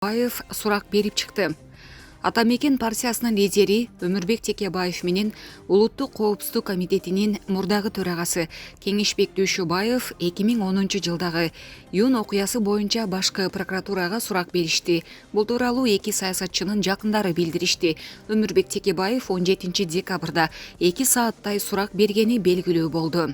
Баев сурак берип чыкты. Атамекен партиясынын лидери Өмүрбек Текебаев менен Улуттук коопсуздук комитетинин мурдагы төрагасы Кеңешбек Дүйшөбаев 2010 жылдагы июнь окуясы боюнча башкы прокуратурага сурак беришти. Бул тууралуу эки саясатчынын жакындары билдиришти. Өмүрбек Текебаев 17 декабрда 2 сааттай сурак бергени белгилүү болду.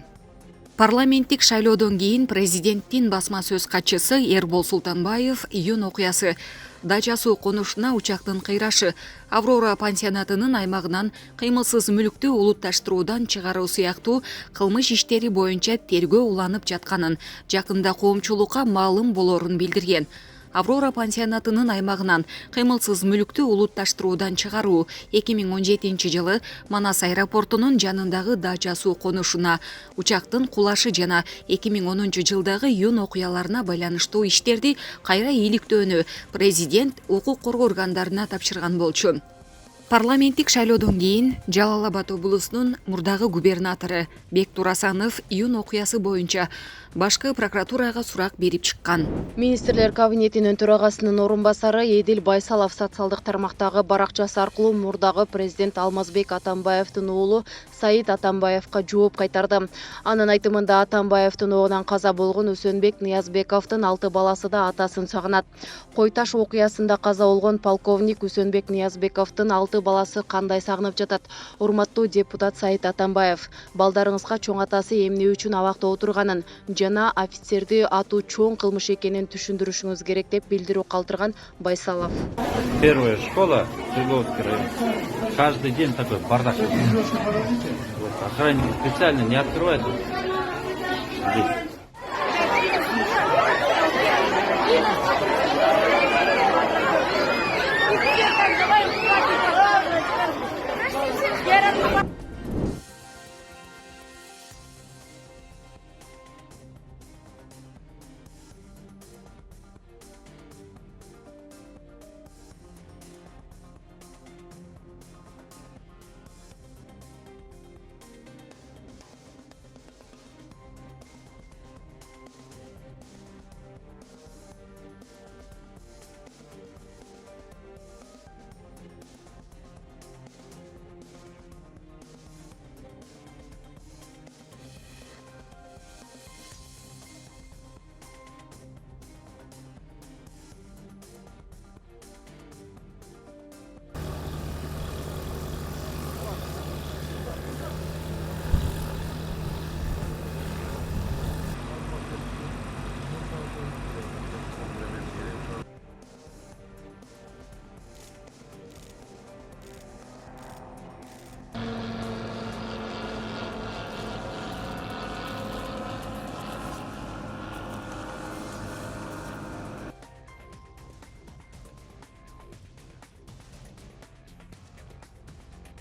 Парламенттик шайлоодон кийин президенттин басма сөз катчысы Эрбол Султанбаев июнь окуясы Дача суу конушуна учактын кыйрашы, Аврора пансионатынын аймагынан кыймылсыз мүлктү улутташтыруудан чыгаруу сыяктуу кылмыш иштери боюнча тергөө уланып жатканын, жакында коомчулукка маалым болорун билдирген. Аврора пансионатынын аймагынан кыймылсыз мүлктү улутташтыруудан чыгаруу 2017 жылы Манас аэропортунун жанындагы Дача суу конушуна учактын кулашы жана 2010 жылдагы июнь окуяларына байланыштуу иштерди кайра ийгиликтөөнү президент укук коргоо органдарына тапшырган болчу. Парламенттик шайлоодон кийин Жалал Абад облусунун мурдагы губернатору Бектур Асанов июнь окуясы боюнча башкы прокуратурага сурак берип чыккан. Министрлер кабинетинин төрагасынын орун басары Эдил Байсалов социалдык тармактагы баракчасы аркылуу мурдагы президент Алмазбек Атамбаевдин уулу Саид Атамбаевга жооп кайтарды. Анын айтымында Атамбаевдин оогунан каза болгон Үсөнбек Ниязбековдун 6 баласы да атасын сагынат. Кой таш окуясында каза болгон полковник Үсөнбек Ниязбековдун 6 баласы кандай сагынып жатат? Урматтуу депутат Саид Атамбаев, балдарыңызга чоң атасы эмне үчүн абакта отурганын жана офицерди атуу чоң кылмыш экенин түшүндүрүшүңүз керек деп билдирүү калтырган Байсалов. Первая школа, Свердловский район. Каждый день такой бардак. Охранники специально не открывают здесь.